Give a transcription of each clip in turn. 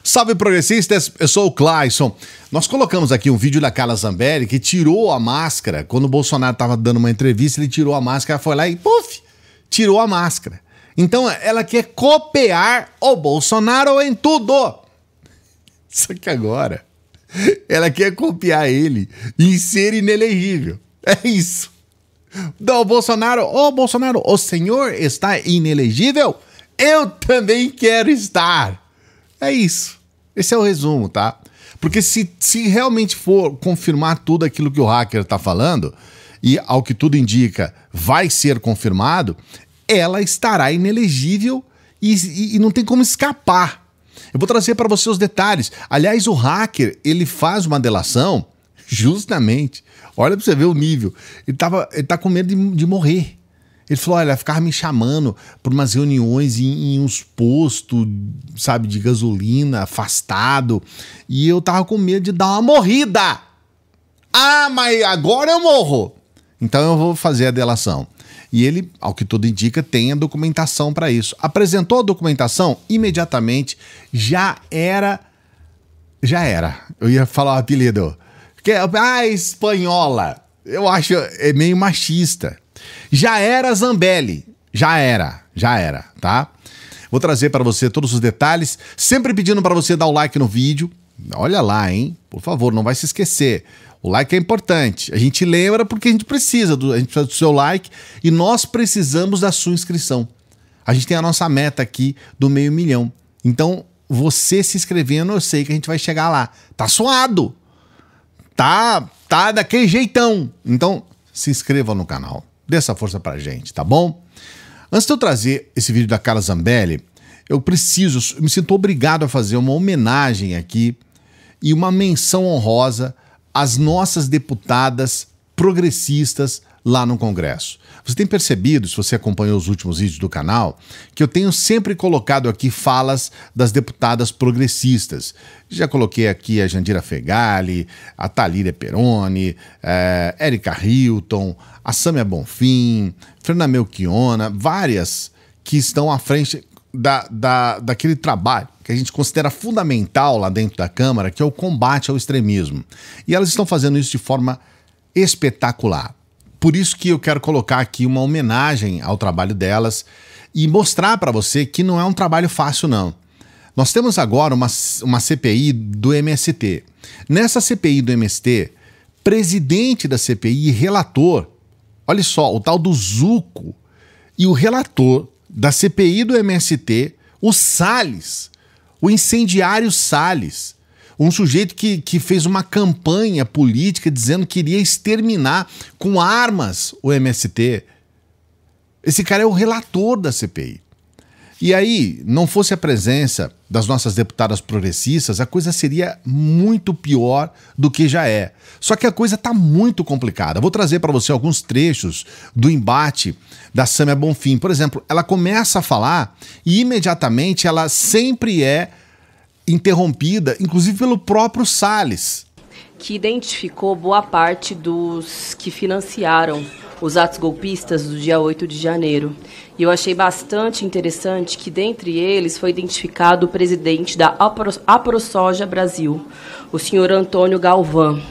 Salve progressistas, eu sou o Clayson. Nós colocamos aqui um vídeo da Carla Zambelli que tirou a máscara. Quando o Bolsonaro estava dando uma entrevista, ele tirou a máscara, foi lá e puf, tirou a máscara. Então ela quer copiar o Bolsonaro em tudo. Só que agora ela quer copiar ele e ser inelegível. É isso. Do Bolsonaro, o senhor está inelegível? Eu também quero estar. É isso. Esse é o resumo, tá? Porque se realmente for confirmar tudo aquilo que o hacker tá falando, e ao que tudo indica vai ser confirmado, ela estará inelegível e não tem como escapar. Eu vou trazer para você os detalhes. Aliás, o hacker, ele faz uma delação justamente. Olha para você ver o nível. Ele tá com medo de morrer. Ele falou, olha, ficava me chamando por umas reuniões em uns postos, sabe, de gasolina, afastado. E eu tava com medo de dar uma morrida. Ah, mas agora eu morro. Então eu vou fazer a delação. E ele, ao que tudo indica, tem a documentação para isso. Apresentou a documentação, imediatamente já era. Eu ia falar o apelido. Espanhola. Eu acho é meio machista. Já era Zambelli. Já era, tá? Vou trazer para você todos os detalhes, sempre pedindo para você dar o like no vídeo. Olha lá, hein? Por favor, não vai se esquecer. O like é importante. A gente lembra porque a gente precisa do seu like e nós precisamos da sua inscrição. A gente tem a nossa meta aqui do 500 mil. Então, você se inscrevendo, eu sei que a gente vai chegar lá. Tá suado. Tá daquele jeitão. Então, se inscreva no canal. Dê essa força pra gente, tá bom? Antes de eu trazer esse vídeo da Carla Zambelli, eu me sinto obrigado a fazer uma homenagem aqui e uma menção honrosa às nossas deputadas progressistas lá no Congresso. Você tem percebido, se você acompanhou os últimos vídeos do canal, que eu tenho sempre colocado aqui falas das deputadas progressistas. Já coloquei aqui a Jandira Fegali, a Thalíria Peroni, Érica Hilton, a Sâmia Bonfim, Fernanda Melchiona, várias que estão à frente daquele trabalho que a gente considera fundamental lá dentro da Câmara, que é o combate ao extremismo. E elas estão fazendo isso de forma espetacular. Por isso que eu quero colocar aqui uma homenagem ao trabalho delas e mostrar para você que não é um trabalho fácil, não. Nós temos agora uma CPI do MST. Nessa CPI do MST, presidente da CPI e relator, olha só, o tal do Zuco e o relator da CPI do MST, o Salles, o incendiário Salles, um sujeito que fez uma campanha política dizendo que iria exterminar com armas o MST. Esse cara é o relator da CPI. E aí, não fosse a presença das nossas deputadas progressistas, a coisa seria muito pior do que já é. Só que a coisa está muito complicada. Vou trazer para você alguns trechos do embate da Sâmia Bonfim. Por exemplo, ela começa a falar e imediatamente ela sempre é interrompida, inclusive pelo próprio Salles, que identificou boa parte dos que financiaram os atos golpistas do dia 8 de janeiro. E eu achei bastante interessante que, dentre eles, foi identificado o presidente da AproSoja Brasil, o senhor Antônio Galvão.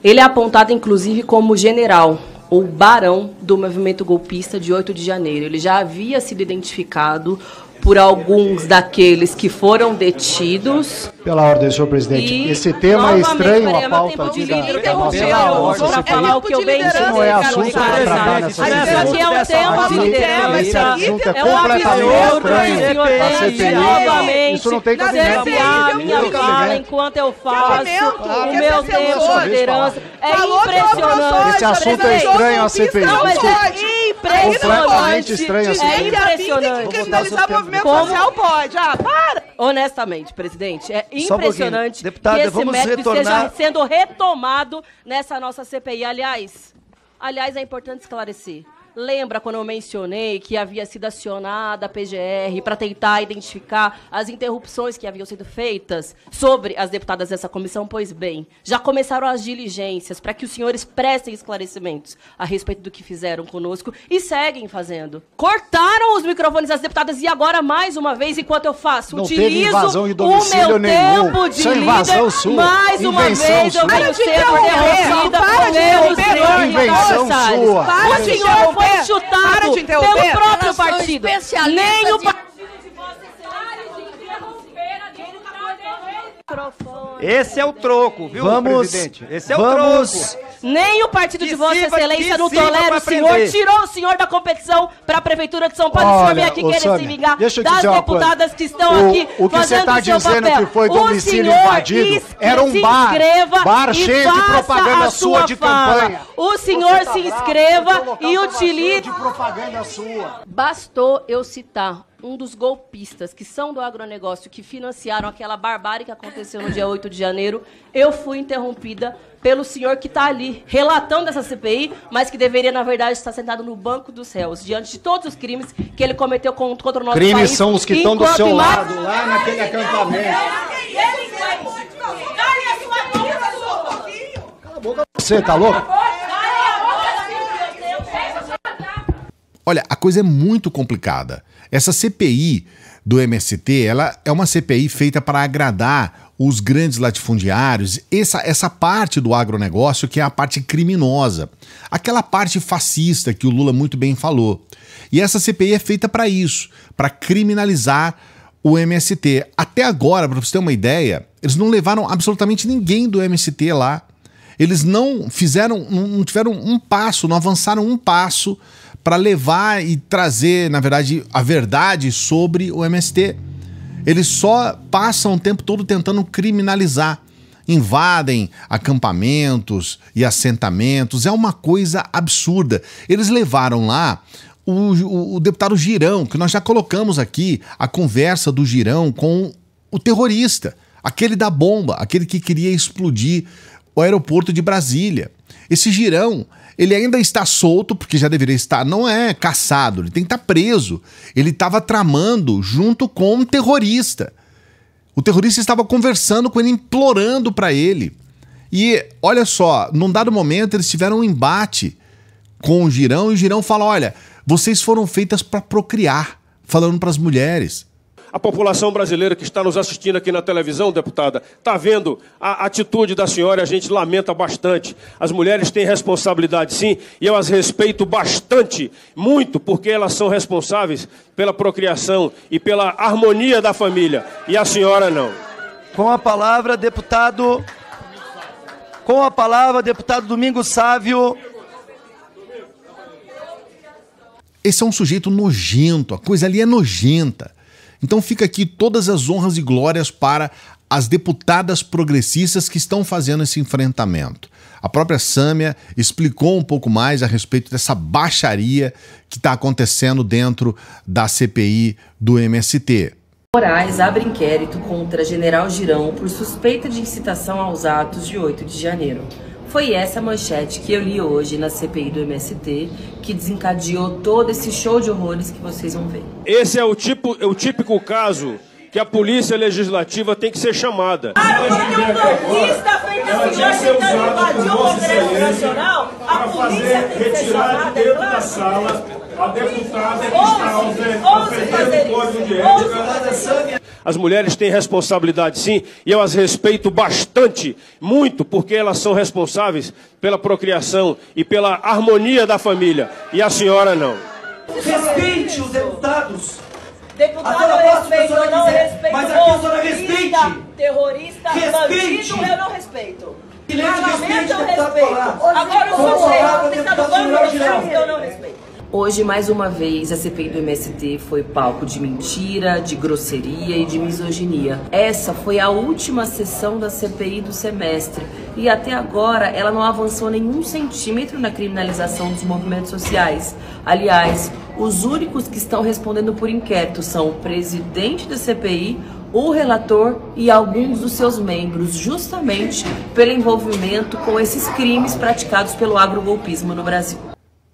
Ele é apontado, inclusive, como general ou barão do movimento golpista de 8 de janeiro. Ele já havia sido identificado por alguns daqueles que foram detidos. Pela ordem, senhor presidente. Esse tema é estranho, a pauta aqui da nossa para falar o que eu bem Isso não é assunto para tratar nessa Isso aqui é um tema, esse assunto é completamente estranho. A CPI, isso não tem cabimento. Desviar a minha fala enquanto eu faço o meu tempo de liderança. É impressionante. Esse assunto é estranho, a CPI. Completamente estranho a CPI. É impressionante. Criminalizar movimento social pode. Para! Honestamente, presidente, é Só um impressionante deputada, que esse vamos método retornar... esteja sendo retomado nessa nossa CPI. Aliás, é importante esclarecer. Lembra quando eu mencionei que havia sido acionada a PGR para tentar identificar as interrupções que haviam sido feitas sobre as deputadas dessa comissão? Pois bem, já começaram as diligências para que os senhores prestem esclarecimentos a respeito do que fizeram conosco e seguem fazendo. Cortaram os microfones das deputadas e agora, mais uma vez, enquanto eu faço, não utilizo o meu tempo de líder, sua. Mais uma vez eu venho ser interrompida pelo invenção sua. O senhor foi chutado pelo próprio partido. Nem o partido de Vossa Excelência. Esse é o troco, viu, presidente? Esse é o troco. Nem o partido de Vossa Excelência não tolera o senhor, tirou o senhor da competição para a Prefeitura de São Paulo. O senhor vem aqui querer se vingar das deputadas que estão aqui o que você está dizendo que foi domicílio invadido era um bar cheio de propaganda sua de campanha. O senhor se inscreva e utilize... de propaganda sua. Bastou eu citar um dos golpistas que são do agronegócio, que financiaram aquela barbárie que aconteceu no dia 8 de janeiro, eu fui interrompida pelo senhor que está ali, relatando essa CPI, mas que deveria, na verdade, estar sentado no banco dos réus, diante de todos os crimes que ele cometeu contra o nosso país. Crimes são os que estão do seu lado, lá naquele acampamento. Cala a boca, você tá louco? Olha, a coisa é muito complicada. Essa CPI do MST, ela é uma CPI feita para agradar os grandes latifundiários, essa parte do agronegócio que é a parte criminosa, aquela parte fascista que o Lula muito bem falou. E essa CPI é feita para isso, para criminalizar o MST. Até agora, para você ter uma ideia, eles não levaram absolutamente ninguém do MST lá. Eles não tiveram um passo, não avançaram um passo para levar e trazer, na verdade, a verdade sobre o MST. Eles só passam o tempo todo tentando criminalizar. Invadem acampamentos e assentamentos. É uma coisa absurda. Eles levaram lá o deputado Girão, que nós já colocamos aqui, a conversa do Girão com o terrorista, aquele da bomba, aquele que queria explodir o aeroporto de Brasília. Esse Girão, ele ainda está solto, porque já deveria estar, não é caçado, ele tem que estar preso. Ele estava tramando junto com um terrorista. O terrorista estava conversando com ele, implorando para ele. E olha só, num dado momento eles tiveram um embate com o Girão, e o Girão fala, olha, vocês foram feitas para procriar, falando para as mulheres. A população brasileira que está nos assistindo aqui na televisão, deputada, está vendo a atitude da senhora e a gente lamenta bastante. As mulheres têm responsabilidade, sim, e eu as respeito bastante, muito, porque elas são responsáveis pela procriação e pela harmonia da família, e a senhora não. Com a palavra, deputado Domingos Sávio. Esse é um sujeito nojento, a coisa ali é nojenta. Então fica aqui todas as honras e glórias para as deputadas progressistas que estão fazendo esse enfrentamento. A própria Sâmia explicou um pouco mais a respeito dessa baixaria que está acontecendo dentro da CPI do MST. Moraes abre inquérito contra General Girão por suspeita de incitação aos atos de 8 de janeiro. Foi essa manchete que eu li hoje na CPI do MST que desencadeou todo esse show de horrores que vocês vão ver. Esse é o típico caso que a Polícia Legislativa tem que ser chamada. Um golpista feito assim, tentando invadir o Congresso Nacional, a polícia tem que ser chamada, dentro da sala, a deputada que está ofendendo o código de ética. As mulheres têm responsabilidade, sim, e eu as respeito bastante, muito, porque elas são responsáveis pela procriação e pela harmonia da família, e a senhora não. Respeite os deputados. Deputado, eu respeito, eu não respeito. Mas aqui a senhora respeite. Terrorista, bandido, eu não respeito. Parlamento eu respeito. Agora o sujeito que está no banco do chão, eu não respeito. Hoje, mais uma vez, a CPI do MST foi palco de mentira, de grosseria e de misoginia. Essa foi a última sessão da CPI do semestre e até agora ela não avançou nenhum centímetro na criminalização dos movimentos sociais. Aliás, os únicos que estão respondendo por inquérito são o presidente da CPI, o relator e alguns dos seus membros, justamente pelo envolvimento com esses crimes praticados pelo agrogolpismo no Brasil.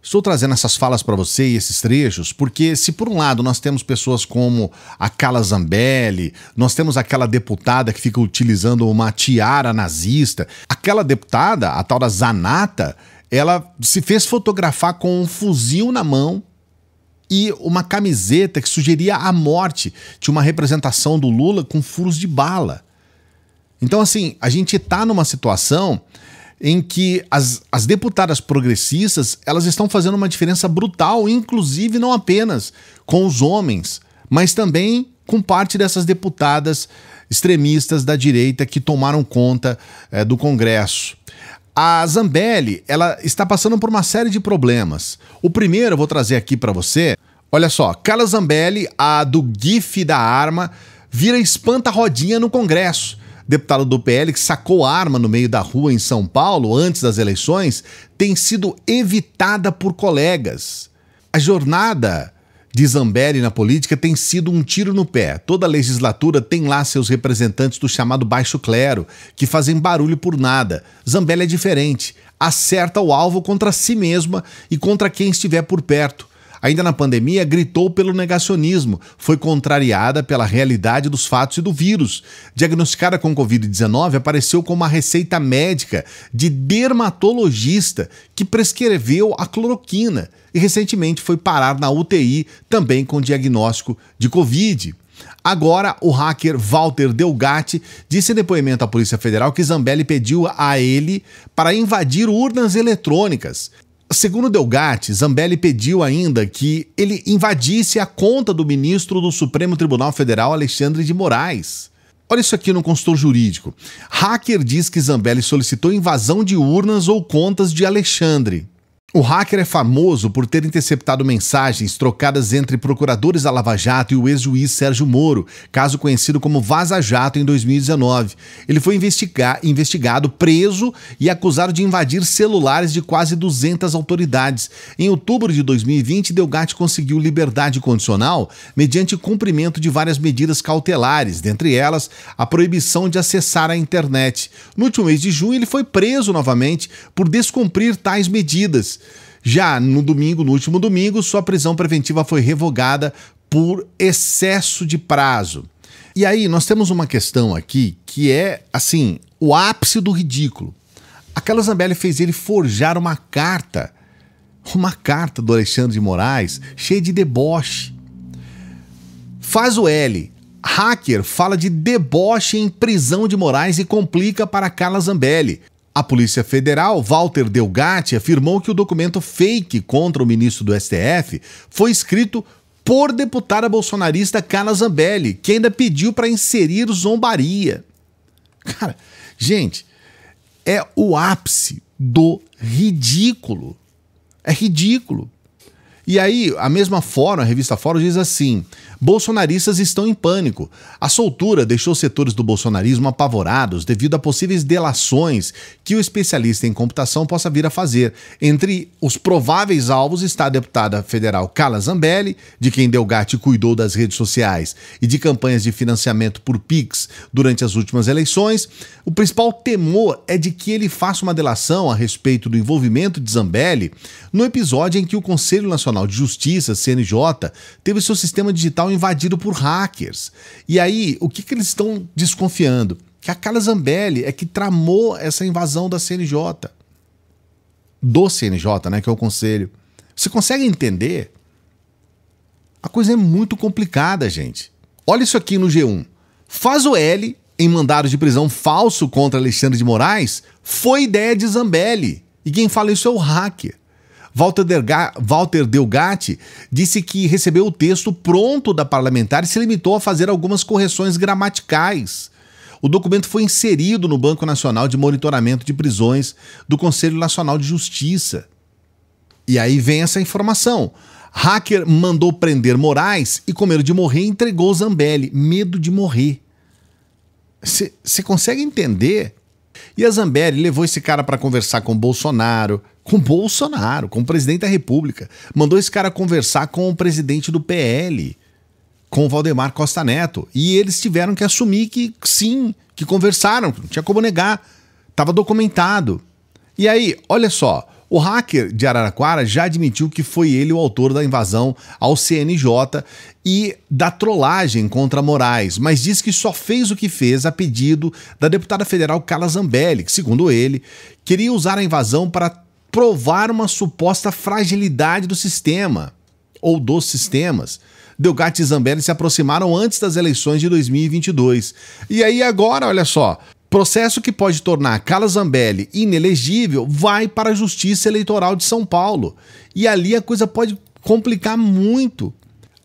Estou trazendo essas falas para você e esses trechos porque se por um lado nós temos pessoas como a Carla Zambelli, nós temos aquela deputada que fica utilizando uma tiara nazista, aquela deputada, a tal da Zanata, ela se fez fotografar com um fuzil na mão e uma camiseta que sugeria a morte. Tinha uma representação do Lula com furos de bala. Então assim, a gente está numa situação em que as deputadas progressistas, elas estão fazendo uma diferença brutal, inclusive não apenas com os homens, mas também com parte dessas deputadas extremistas da direita que tomaram conta do Congresso. A Zambelli, ela está passando por uma série de problemas. O primeiro eu vou trazer aqui para você. Olha só, Carla Zambelli, a do GIF da arma, vira espanta-rodinha no Congresso. Deputado do PL que sacou arma no meio da rua em São Paulo antes das eleições tem sido evitada por colegas. A jornada de Zambelli na política tem sido um tiro no pé. Toda legislatura tem lá seus representantes do chamado baixo clero, que fazem barulho por nada. Zambelli é diferente, acerta o alvo contra si mesma e contra quem estiver por perto. Ainda na pandemia, gritou pelo negacionismo, foi contrariada pela realidade dos fatos e do vírus. Diagnosticada com Covid-19, apareceu com uma receita médica de dermatologista que prescreveu a cloroquina e recentemente foi parar na UTI também com diagnóstico de Covid. Agora, o hacker Walter Delgatti disse em depoimento à Polícia Federal que Zambelli pediu a ele para invadir urnas eletrônicas. Segundo Delgatti, Zambelli pediu ainda que ele invadisse a conta do ministro do Supremo Tribunal Federal, Alexandre de Moraes. Olha isso aqui no consultor jurídico. Hacker diz que Zambelli solicitou invasão de urnas ou contas de Alexandre. O hacker é famoso por ter interceptado mensagens trocadas entre procuradores da Lava Jato e o ex-juiz Sérgio Moro, caso conhecido como Vaza Jato em 2019. Ele foi investigado, preso e acusado de invadir celulares de quase 200 autoridades. Em outubro de 2020, Delgatti conseguiu liberdade condicional mediante cumprimento de várias medidas cautelares, dentre elas a proibição de acessar a internet. No último mês de junho, ele foi preso novamente por descumprir tais medidas. Já no último domingo, sua prisão preventiva foi revogada por excesso de prazo. E aí nós temos uma questão aqui que é, assim, o ápice do ridículo. A Carla Zambelli fez ele forjar uma carta do Alexandre de Moraes cheia de deboche. Faz o L. Hacker fala de deboche em prisão de Moraes e complica para Carla Zambelli. A Polícia Federal, Walter Delgatti, afirmou que o documento fake contra o ministro do STF foi escrito por deputada bolsonarista Carla Zambelli, que ainda pediu para inserir zombaria. Cara, gente, é o ápice do ridículo. É ridículo. E aí, a mesma Fórum, a revista Fórum diz assim: bolsonaristas estão em pânico. A soltura deixou setores do bolsonarismo apavorados devido a possíveis delações que o especialista em computação possa vir a fazer. Entre os prováveis alvos está a deputada federal Carla Zambelli, de quem Delgatti cuidou das redes sociais e de campanhas de financiamento por Pix durante as últimas eleições. O principal temor é de que ele faça uma delação a respeito do envolvimento de Zambelli no episódio em que o Conselho Nacional de Justiça, CNJ, teve seu sistema digital invadido por hackers. E aí, o que eles estão desconfiando? Que a Carla Zambelli é que tramou essa invasão da CNJ. Do CNJ, né, que é o Conselho. Você consegue entender? A coisa é muito complicada, gente. Olha isso aqui no G1. Faz o L em mandado de prisão falso contra Alexandre de Moraes foi ideia de Zambelli. E quem fala isso é o hacker. Walter Delgatti disse que recebeu o texto pronto da parlamentar e se limitou a fazer algumas correções gramaticais. O documento foi inserido no Banco Nacional de Monitoramento de Prisões do Conselho Nacional de Justiça. E aí vem essa informação. Hacker mandou prender Moraes e, com medo de morrer, entregou Zambelli. Medo de morrer. Você consegue entender? E a Zambelli levou esse cara para conversar com Bolsonaro, com o presidente da República. Mandou esse cara conversar com o presidente do PL, com o Valdemar Costa Neto. E eles tiveram que assumir que sim, que conversaram, não tinha como negar. Estava documentado. E aí, olha só, O hacker de Araraquara já admitiu que foi ele o autor da invasão ao CNJ e da trollagem contra Moraes, mas diz que só fez o que fez a pedido da deputada federal Carla Zambelli, que, segundo ele, queria usar a invasão para provar uma suposta fragilidade do sistema, ou dos sistemas. Delgatti e Zambelli se aproximaram antes das eleições de 2022. E aí agora, olha só, processo que pode tornar Carla Zambelli inelegível vai para a Justiça Eleitoral de São Paulo. E ali a coisa pode complicar muito.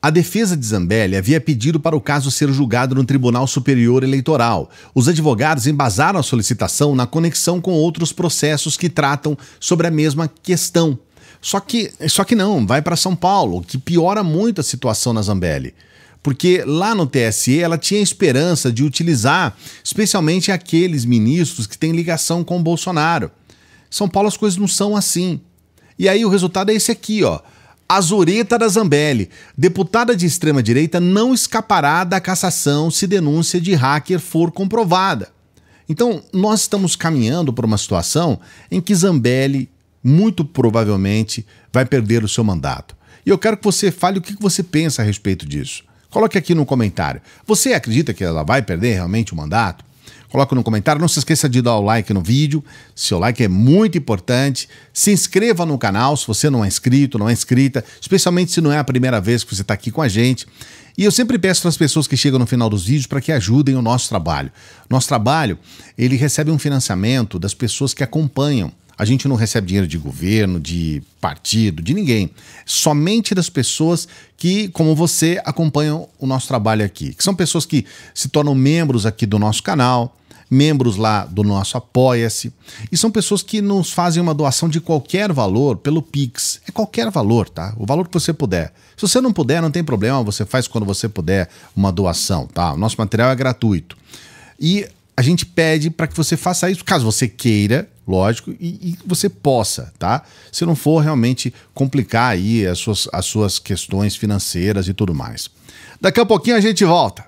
A defesa de Zambelli havia pedido para o caso ser julgado no Tribunal Superior Eleitoral. Os advogados embasaram a solicitação na conexão com outros processos que tratam sobre a mesma questão. Só que não, vai para São Paulo, o que piora muito a situação na Zambelli. Porque lá no TSE ela tinha esperança de utilizar especialmente aqueles ministros que têm ligação com o Bolsonaro. São Paulo as coisas não são assim. E aí o resultado é esse aqui, ó. A Zureta da Zambelli. Deputada de extrema-direita não escapará da cassação se denúncia de hacker for comprovada. Então, nós estamos caminhando para uma situação em que Zambelli, muito provavelmente, vai perder o seu mandato. E eu quero que você fale o que você pensa a respeito disso. Coloque aqui no comentário. Você acredita que ela vai perder realmente o mandato? Coloque no comentário. Não se esqueça de dar o like no vídeo. Seu like é muito importante. Se inscreva no canal se você não é inscrito, não é inscrita, especialmente se não é a primeira vez que você está aqui com a gente. E eu sempre peço para as pessoas que chegam no final dos vídeos para que ajudem o nosso trabalho. Nosso trabalho, ele recebe um financiamento das pessoas que acompanham. A gente não recebe dinheiro de governo, de partido, de ninguém. Somente das pessoas que, como você, acompanham o nosso trabalho aqui. Que são pessoas que se tornam membros aqui do nosso canal, membros lá do nosso Apoia-se. E são pessoas que nos fazem uma doação de qualquer valor pelo Pix. É qualquer valor, tá? O valor que você puder. Se você não puder, não tem problema, você faz quando você puder uma doação, tá? O nosso material é gratuito. E a gente pede para que você faça isso, caso você queira, lógico, e você possa, tá? Se não for realmente complicar aí as suas questões financeiras e tudo mais. Daqui a pouquinho a gente volta.